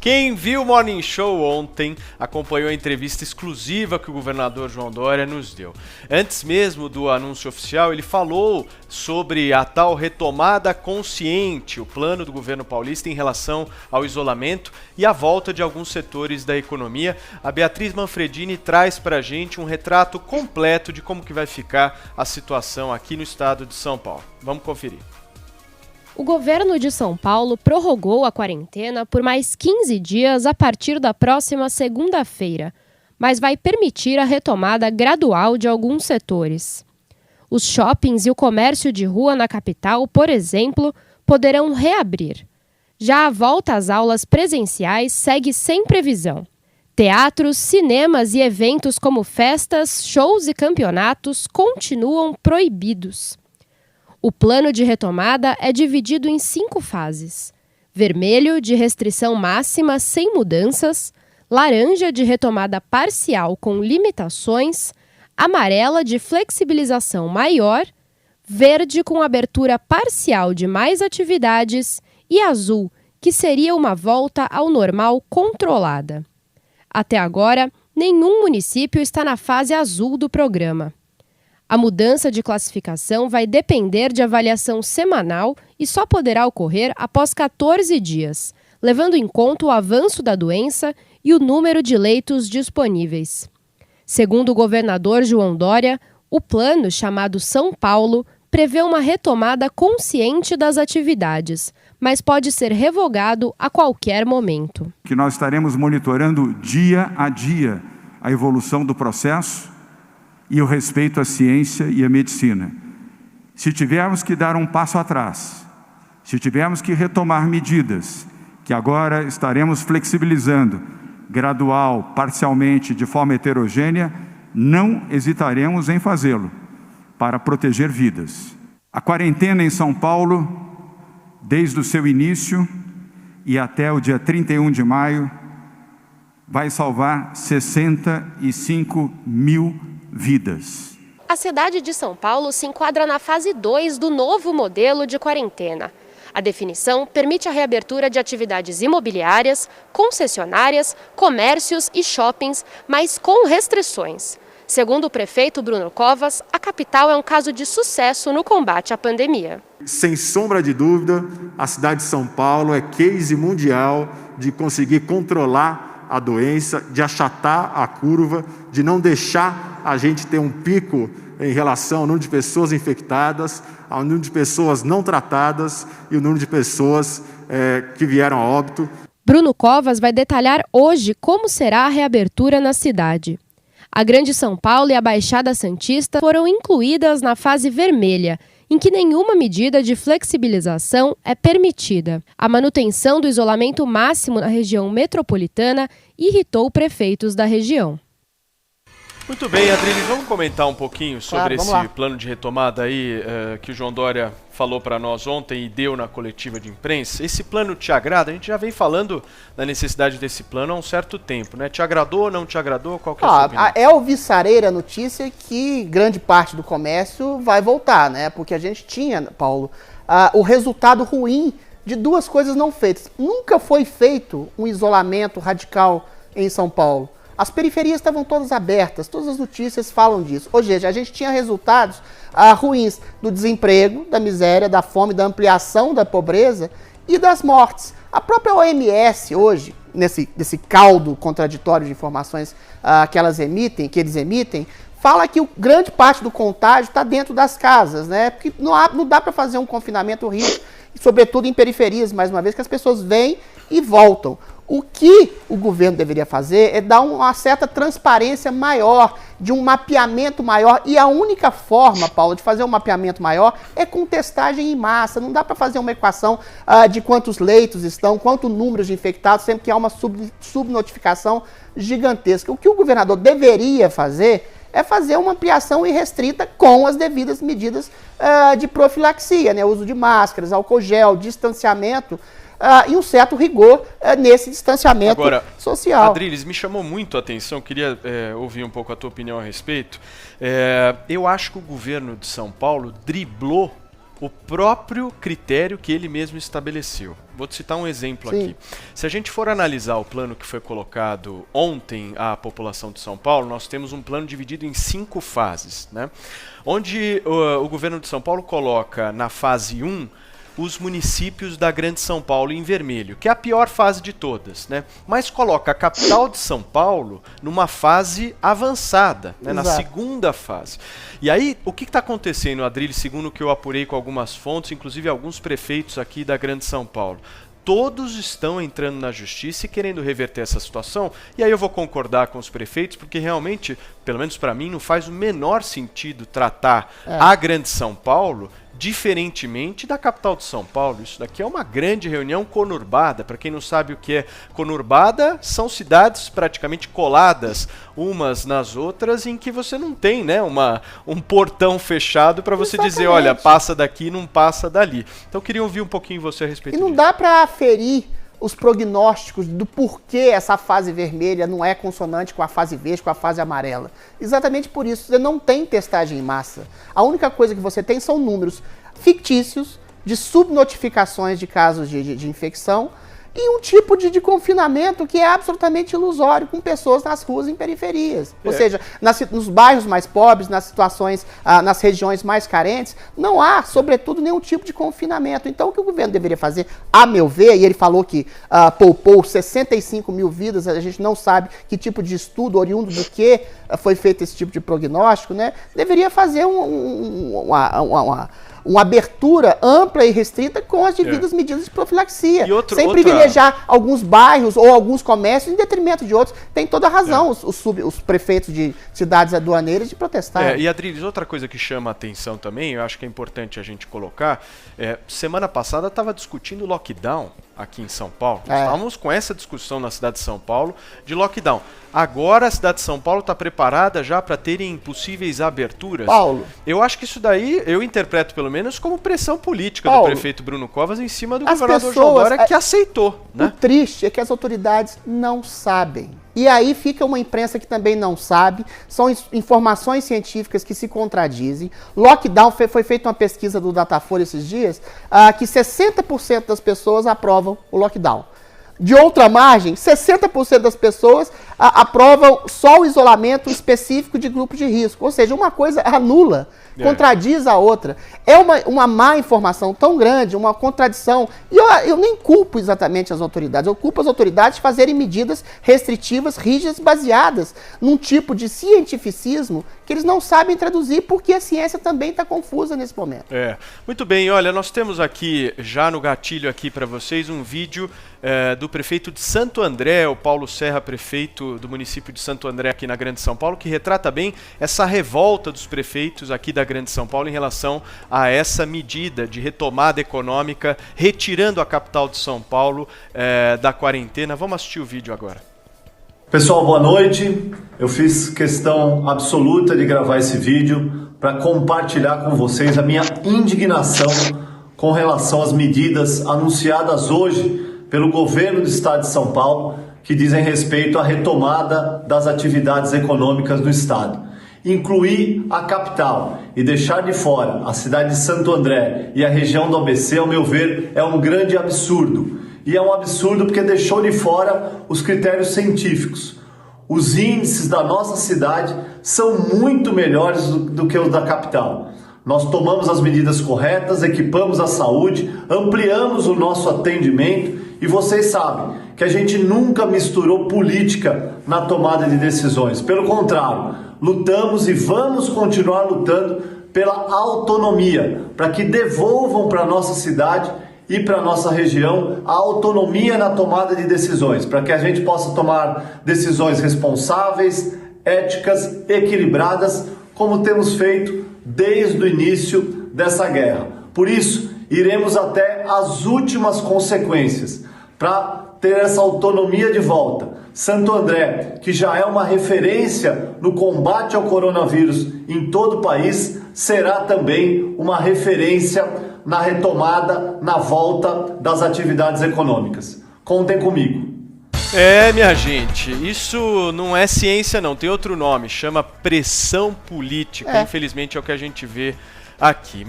Quem viu o Morning Show ontem acompanhou a entrevista exclusiva que o governador João Dória nos deu. Antes mesmo do anúncio oficial, ele falou sobre a tal retomada consciente, o plano do governo paulista em relação ao isolamento e a volta de alguns setores da economia. A Beatriz Manfredini traz pra gente um retrato completo de como que vai ficar a situação aqui no estado de São Paulo. Vamos conferir. O governo de São Paulo prorrogou a quarentena por mais 15 dias a partir da próxima segunda-feira, mas vai permitir a retomada gradual de alguns setores. Os shoppings e o comércio de rua na capital, por exemplo, poderão reabrir. Já a volta às aulas presenciais segue sem previsão. Teatros, cinemas e eventos como festas, shows e campeonatos continuam proibidos. O plano de retomada é dividido em 5 fases. Vermelho, de restrição máxima sem mudanças. Laranja, de retomada parcial com limitações. Amarela, de flexibilização maior. Verde, com abertura parcial de mais atividades. E azul, que seria uma volta ao normal controlada. Até agora, nenhum município está na fase azul do programa. A mudança de classificação vai depender de avaliação semanal e só poderá ocorrer após 14 dias, levando em conta o avanço da doença e o número de leitos disponíveis. Segundo o governador João Dória, o plano, chamado São Paulo, prevê uma retomada consciente das atividades, mas pode ser revogado a qualquer momento. Que nós estaremos monitorando dia a dia a evolução do processo e o respeito à ciência e à medicina. Se tivermos que dar um passo atrás, se tivermos que retomar medidas, que agora estaremos flexibilizando, gradual, parcialmente, de forma heterogênea, não hesitaremos em fazê-lo, para proteger vidas. A quarentena em São Paulo, desde o seu início e até o dia 31 de maio, vai salvar 65 mil vidas. A cidade de São Paulo se enquadra na fase 2 do novo modelo de quarentena. A definição permite a reabertura de atividades imobiliárias, concessionárias, comércios e shoppings, mas com restrições. Segundo o prefeito Bruno Covas, a capital é um caso de sucesso no combate à pandemia. Sem sombra de dúvida, a cidade de São Paulo é case mundial de conseguir controlar a doença, de achatar a curva, de não deixar a gente ter um pico em relação ao número de pessoas infectadas, ao número de pessoas não tratadas e o número de pessoas que vieram a óbito. Bruno Covas vai detalhar hoje como será a reabertura na cidade. A Grande São Paulo e a Baixada Santista foram incluídas na fase vermelha, em que nenhuma medida de flexibilização é permitida. A manutenção do isolamento máximo na região metropolitana irritou prefeitos da região. Muito bem, Adriles, vamos comentar um pouquinho sobre esse plano de retomada aí que o João Dória falou para nós ontem e deu na coletiva de imprensa. Esse plano te agrada? A gente já vem falando da necessidade desse plano há um certo tempo, né? Te agradou ou não te agradou? Qual que é a sua opinião? É alvissareira a notícia que grande parte do comércio vai voltar, né? Porque a gente tinha, Paulo, o resultado ruim de 2 coisas não feitas. Nunca foi feito um isolamento radical em São Paulo. As periferias estavam todas abertas, todas as notícias falam disso. Ou seja, a gente tinha resultados ruins do desemprego, da miséria, da fome, da ampliação da pobreza e das mortes. A própria OMS hoje, nesse caldo contraditório de informações que eles emitem, fala que grande parte do contágio está dentro das casas, né? Porque não dá para fazer um confinamento rígido, sobretudo em periferias, mais uma vez, que as pessoas vêm e voltam. O que o governo deveria fazer é dar uma certa transparência maior, de um mapeamento maior. E a única forma, Paulo, de fazer um mapeamento maior é com testagem em massa. Não dá para fazer uma equação de quantos leitos estão, quanto número de infectados, sempre que há uma subnotificação gigantesca. O que o governador deveria fazer é fazer uma ampliação irrestrita com as devidas medidas de profilaxia, né? Uso de máscaras, álcool gel, distanciamento, e um certo rigor nesse distanciamento social. Adriles, me chamou muito a atenção, queria ouvir um pouco a tua opinião a respeito. Eu acho que o governo de São Paulo driblou o próprio critério que ele mesmo estabeleceu. Vou te citar um exemplo Sim. aqui. Se a gente for analisar o plano que foi colocado ontem à população de São Paulo, nós temos um plano dividido em 5 fases, né? Onde o governo de São Paulo coloca na fase 1 os municípios da Grande São Paulo em vermelho, que é a pior fase de todas, né? Mas coloca a capital de São Paulo numa fase avançada, né? Na segunda fase. E aí, o que está acontecendo, Adrilles, segundo o que eu apurei com algumas fontes, inclusive alguns prefeitos aqui da Grande São Paulo? Todos estão entrando na justiça e querendo reverter essa situação. E aí eu vou concordar com os prefeitos, porque realmente, pelo menos para mim, não faz o menor sentido tratar a Grande São Paulo diferentemente da capital de São Paulo. Isso daqui é uma grande reunião conurbada. Para quem não sabe o que é conurbada, são cidades praticamente coladas umas nas outras, em que você não tem, né, um portão fechado para você dizer, olha, passa daqui, não passa dali. Então eu queria ouvir um pouquinho você a respeito disso. E não dá para aferir os prognósticos do porquê essa fase vermelha não é consonante com a fase verde, com a fase amarela. Exatamente por isso, você não tem testagem em massa. A única coisa que você tem são números fictícios de subnotificações de casos de infecção e um tipo de confinamento que é absolutamente ilusório, com pessoas nas ruas em periferias. Ou seja, nos bairros mais pobres, nas situações, nas regiões mais carentes, não há, sobretudo, nenhum tipo de confinamento. Então, o que o governo deveria fazer, a meu ver, e ele falou que poupou 65 mil vidas, a gente não sabe que tipo de estudo, oriundo do que foi feito esse tipo de prognóstico, né? Deveria fazer uma abertura ampla e restrita com as devidas medidas de profilaxia. Sem privilegiar alguns bairros ou alguns comércios em detrimento de outros. Tem toda a razão os prefeitos de cidades aduaneiras de protestar. E, Adrilles, outra coisa que chama a atenção também, eu acho que é importante a gente colocar, semana passada estava discutindo lockdown aqui em São Paulo. Estávamos com essa discussão na cidade de São Paulo de lockdown. Agora a cidade de São Paulo está preparada já para terem possíveis aberturas. Paulo, eu acho que isso daí, eu interpreto pelo menos como pressão política do prefeito Bruno Covas em cima do governador João Dória, que aceitou. Né? O triste é que as autoridades não sabem. E aí fica uma imprensa que também não sabe, são informações científicas que se contradizem. Lockdown, foi feita uma pesquisa do Datafolha esses dias, que 60% das pessoas aprovam o lockdown. De outra margem, 60% das pessoas aprovam só o isolamento específico de grupo de risco. Ou seja, uma coisa anula, contradiz a outra. É uma má informação tão grande, uma contradição. E eu nem culpo exatamente as autoridades. Eu culpo as autoridades de fazerem medidas restritivas, rígidas, baseadas num tipo de cientificismo que eles não sabem traduzir, porque a ciência também está confusa nesse momento. Muito bem, olha, nós temos aqui, já no gatilho aqui para vocês, um vídeo do prefeito de Santo André, o Paulo Serra, prefeito do município de Santo André aqui na Grande São Paulo, que retrata bem essa revolta dos prefeitos aqui da Grande São Paulo em relação a essa medida de retomada econômica, retirando a capital de São Paulo da quarentena. Vamos assistir o vídeo agora. Pessoal, boa noite. Eu fiz questão absoluta de gravar esse vídeo para compartilhar com vocês a minha indignação com relação às medidas anunciadas hoje pelo governo do estado de São Paulo, que dizem respeito à retomada das atividades econômicas do estado. Incluir a capital e deixar de fora a cidade de Santo André e a região do ABC, ao meu ver, é um grande absurdo. E é um absurdo porque deixou de fora os critérios científicos. Os índices da nossa cidade são muito melhores do que os da capital. Nós tomamos as medidas corretas, equipamos a saúde, ampliamos o nosso atendimento e vocês sabem que a gente nunca misturou política na tomada de decisões. Pelo contrário, lutamos e vamos continuar lutando pela autonomia, para que devolvam para a nossa cidade e para a nossa região a autonomia na tomada de decisões, para que a gente possa tomar decisões responsáveis, éticas, equilibradas, como temos feito desde o início dessa guerra. Por isso, iremos até as últimas consequências para ter essa autonomia de volta. Santo André, que já é uma referência no combate ao coronavírus em todo o país, será também uma referência na retomada, na volta das atividades econômicas. Contem comigo. Minha gente, isso não é ciência não, tem outro nome, chama pressão política. Infelizmente é o que a gente vê aqui.